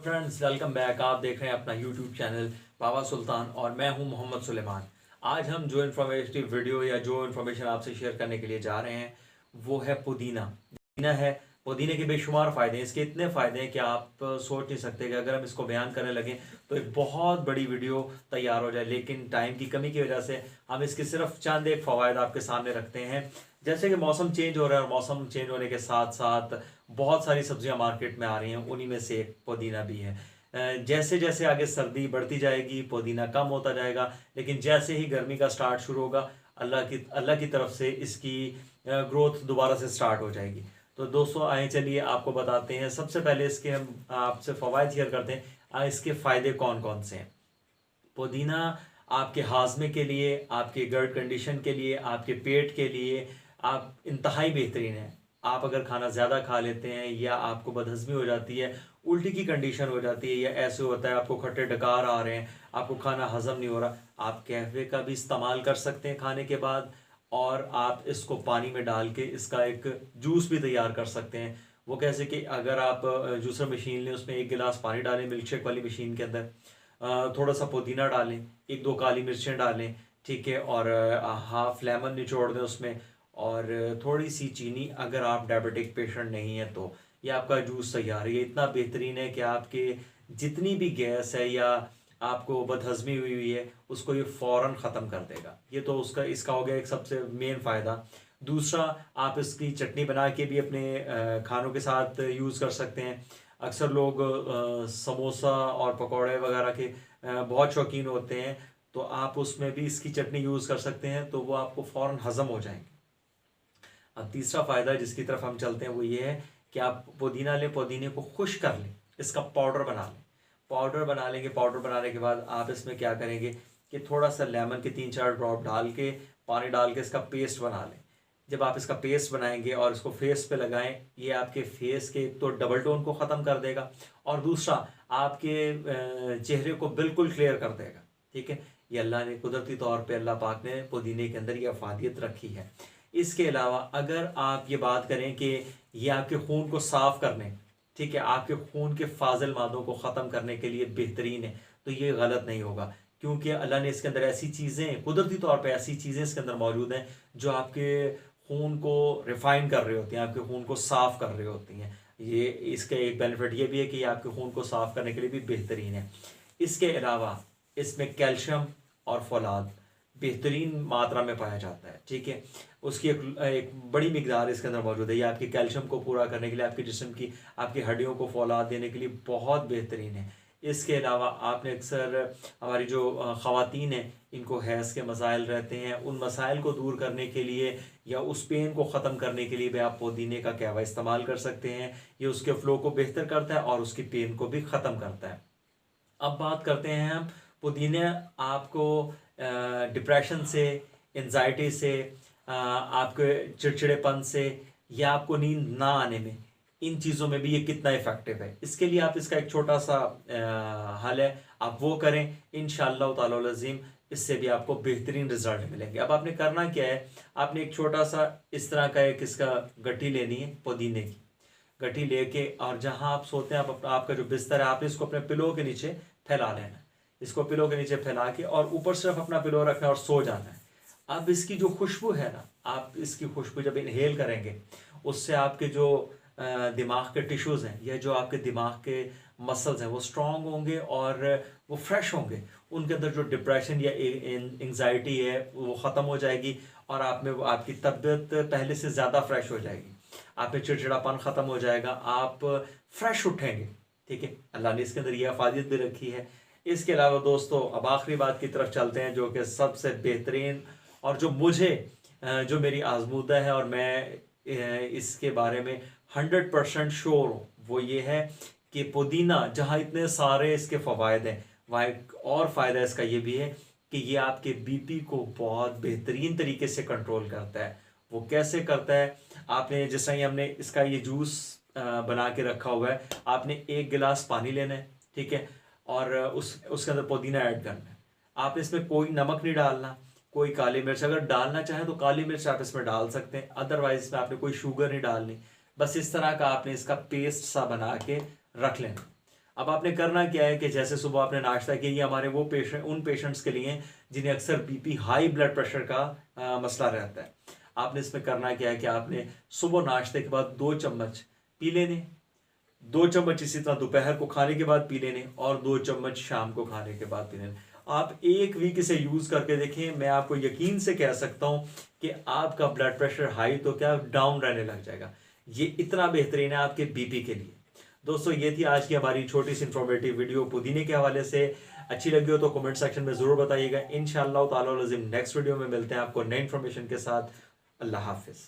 Friends, welcome back. आप देख रहे हैं अपना यूट्यूब चैनल बाबा सुल्तान और मैं हूं मोहम्मद सुलेमान। आज हम जो इन्फॉर्मेटिव वीडियो या जो इन्फॉर्मेशन आपसे शेयर करने के लिए जा रहे हैं वो है पुदीना। पुदीना है। पुदीने के बेशुमार फ़ायदे हैं। इसके इतने फ़ायदे हैं कि आप सोच नहीं सकते कि अगर हम इसको बयान करने लगें तो एक बहुत बड़ी वीडियो तैयार हो जाए, लेकिन टाइम की कमी की वजह से हम इसके सिर्फ चंद एक फ़वाद आपके सामने रखते हैं। जैसे कि मौसम चेंज हो रहा है और मौसम चेंज होने के साथ साथ बहुत सारी सब्जियां मार्केट में आ रही हैं, उन्हीं में से एक पुदीना भी है। जैसे जैसे आगे सर्दी बढ़ती जाएगी पुदीना कम होता जाएगा, लेकिन जैसे ही गर्मी का स्टार्ट शुरू होगा अल्लाह की तरफ से इसकी ग्रोथ दोबारा से स्टार्ट हो जाएगी। तो दोस्तों आए चलिए आपको बताते हैं। सबसे पहले इसके हम आपसे फ़वाद शेयर करते हैं। इसके फ़ायदे कौन कौन से हैं। पुदीना आपके हाजमे के लिए, आपके गट कंडीशन के लिए, आपके पेट के लिए आप इंतहाई बेहतरीन है। आप अगर खाना ज़्यादा खा लेते हैं या आपको बदहज़मी हो जाती है, उल्टी की कंडीशन हो जाती है या ऐसे होता है आपको खट्टे डकार आ रहे हैं, आपको खाना हज़म नहीं हो रहा, आप कहवे का भी इस्तेमाल कर सकते हैं खाने के बाद। और आप इसको पानी में डाल के इसका एक जूस भी तैयार कर सकते हैं। वो कैसे कि अगर आप जूसर मशीन लें, उसमें एक गिलास पानी डालें मिल्क शेक वाली मशीन के अंदर, थोड़ा सा पुदीना डालें, एक दो काली मिर्चें डालें, ठीक है, और हाफ लेमन निचोड़ दें उसमें, और थोड़ी सी चीनी। अगर आप डायबिटिक पेशेंट नहीं है तो ये आपका जूस तैयार है। ये इतना बेहतरीन है कि आपके जितनी भी गैस है या आपको बदहज़मी हुई हुई है उसको ये फ़ौरन ख़त्म कर देगा। ये तो उसका इसका हो गया एक सबसे मेन फ़ायदा। दूसरा, आप इसकी चटनी बना के भी अपने खानों के साथ यूज़ कर सकते हैं। अक्सर लोग समोसा और पकौड़े वगैरह के बहुत शौकीन होते हैं, तो आप उसमें भी इसकी चटनी यूज़ कर सकते हैं, तो वो आपको फ़ौरन हज़म हो जाएंगे। अब तीसरा फ़ायदा जिसकी तरफ हम चलते हैं वो ये है कि आप पुदीना लें, पुदीने को खुश कर लें, इसका पाउडर बना लें। पाउडर बना लेंगे। पाउडर बनाने के बाद आप इसमें क्या करेंगे कि थोड़ा सा लेमन के 3-4 ड्रॉप डाल के, पानी डाल के इसका पेस्ट बना लें। जब आप इसका पेस्ट बनाएंगे और इसको फेस पे लगाएं, ये आपके फेस के तो डबल टोन को ख़त्म कर देगा, और दूसरा आपके चेहरे को बिल्कुल क्लियर कर देगा। ठीक है, ये अल्लाह ने कुदरती तौर पे अल्लाह पाक ने पुदीने के अंदर ये अफादियत रखी है। इसके अलावा अगर आप ये बात करें कि ये आपके खून को साफ़ करने, ठीक है, आपके खून के फाजिल मादों को ख़त्म करने के लिए बेहतरीन है, तो ये गलत नहीं होगा, क्योंकि अल्लाह ने इसके अंदर ऐसी चीज़ें, कुदरती तौर पे ऐसी चीज़ें इसके अंदर मौजूद हैं जो आपके खून को रिफाइन कर रही होती हैं, आपके खून को साफ़ कर रही होती हैं। ये इसका एक बेनिफिट ये भी है कि ये आपके खून को साफ़ करने के लिए भी बेहतरीन है। इसके अलावा इसमें कैल्शियम और फौलाद बेहतरीन मात्रा में पाया जाता है। ठीक है, उसकी एक बड़ी मिकदार इसके अंदर मौजूद है। ये आपके कैल्शियम को पूरा करने के लिए, आपके जिस्म की, आपकी हड्डियों को फौलाद देने के लिए बहुत बेहतरीन है। इसके अलावा आपने अक्सर हमारी जो ख़वातीन हैं इनको हैज़ के मसाइल रहते हैं, उन मसाइल को दूर करने के लिए या उस पेन को ख़त्म करने के लिए भी आप पुदीने का कहवा इस्तेमाल कर सकते हैं। ये उसके फ़्लो को बेहतर करता है और उसकी पेन को भी ख़त्म करता है। अब बात करते हैं हम पुदीने आपको डिप्रेशन से, एंजाइटी से, आपके चिड़चिड़ेपन से या आपको नींद ना आने में, इन चीज़ों में भी ये कितना इफ़ेक्टिव है। इसके लिए आप इसका एक छोटा सा हल है, आप वो करें, इंशाअल्लाह ताला अज़ीम इससे भी आपको बेहतरीन रिजल्ट मिलेंगे। अब आपने करना क्या है, आपने एक छोटा सा इस तरह का एक इसका गट्ठी लेनी है पुदीने की। गट्ठी लेके और जहां आप सोते हैं, आपका जो बिस्तर है, आपने इसको अपने पिलो के नीचे फैला लेना है। इसको पिलो के नीचे फैला के और ऊपर सिर्फ अपना पिलो रखना है और सो जाना है। अब इसकी जो खुशबू है ना, आप इसकी खुशबू जब इनहेल करेंगे, उससे आपके जो दिमाग के टिश्यूज़ हैं या जो आपके दिमाग के मसल्स हैं वो स्ट्रांग होंगे और वो फ्रेश होंगे। उनके अंदर जो डिप्रेशन या एंजाइटी है वो ख़त्म हो जाएगी और आप में आपकी तबीयत पहले से ज़्यादा फ्रेश हो जाएगी। आप में चिड़चिड़ापन ख़त्म हो जाएगा, आप फ्रेश उठेंगे। ठीक है, अल्लाह ने इसके अंदर यह अफादियत भी रखी है। इसके अलावा दोस्तों अब आखिरी बात की तरफ चलते हैं, जो कि सबसे बेहतरीन और जो मुझे जो मेरी आजमूदा है और मैं इसके बारे में 100% श्योर हूँ, वो ये है कि पुदीना जहाँ इतने सारे इसके फ़वाद हैं, वहाँ एक और फ़ायदा इसका ये भी है कि ये आपके बीपी को बहुत बेहतरीन तरीके से कंट्रोल करता है। वो कैसे करता है, आपने जिस तरह हमने इसका ये जूस बना के रखा हुआ है, आपने एक गिलास पानी लेना है, ठीक है, और उसके अंदर पुदीना ऐड करना है। आप इसमें कोई नमक नहीं डालना, कोई काली मिर्च, अगर डालना चाहें तो काली मिर्च आप इसमें डाल सकते हैं, अदरवाइज इसमें आपने कोई शुगर नहीं डालनी। बस इस तरह का आपने इसका पेस्ट सा बना के रख लेना। अब आपने करना क्या है कि जैसे सुबह आपने नाश्ता किया, ये हमारे वो पेशेंट उन पेशेंट्स के लिए जिन्हें अक्सर बीपी हाई ब्लड प्रेशर का मसला रहता है। आपने इसमें करना क्या है कि आपने सुबह नाश्ते के बाद 2 चम्मच पी लेने, 2 चम्मच इसी तरह दोपहर को खाने के बाद पी लेने और 2 चम्मच शाम को खाने के बाद पी लेने। आप 1 वीक इसे यूज़ करके देखें, मैं आपको यकीन से कह सकता हूँ कि आपका ब्लड प्रेशर हाई तो क्या डाउन रहने लग जाएगा। ये इतना बेहतरीन है आपके बीपी के लिए। दोस्तों ये थी आज की हमारी छोटी सी इंफॉर्मेटिव वीडियो पुदीने के हवाले से। अच्छी लगी हो तो कमेंट सेक्शन में ज़रूर बताइएगा। इंशाअल्लाह ताला नेक्स्ट वीडियो में मिलते हैं आपको नई इन्फॉर्मेशन के साथ। अल्लाह हाफिज़।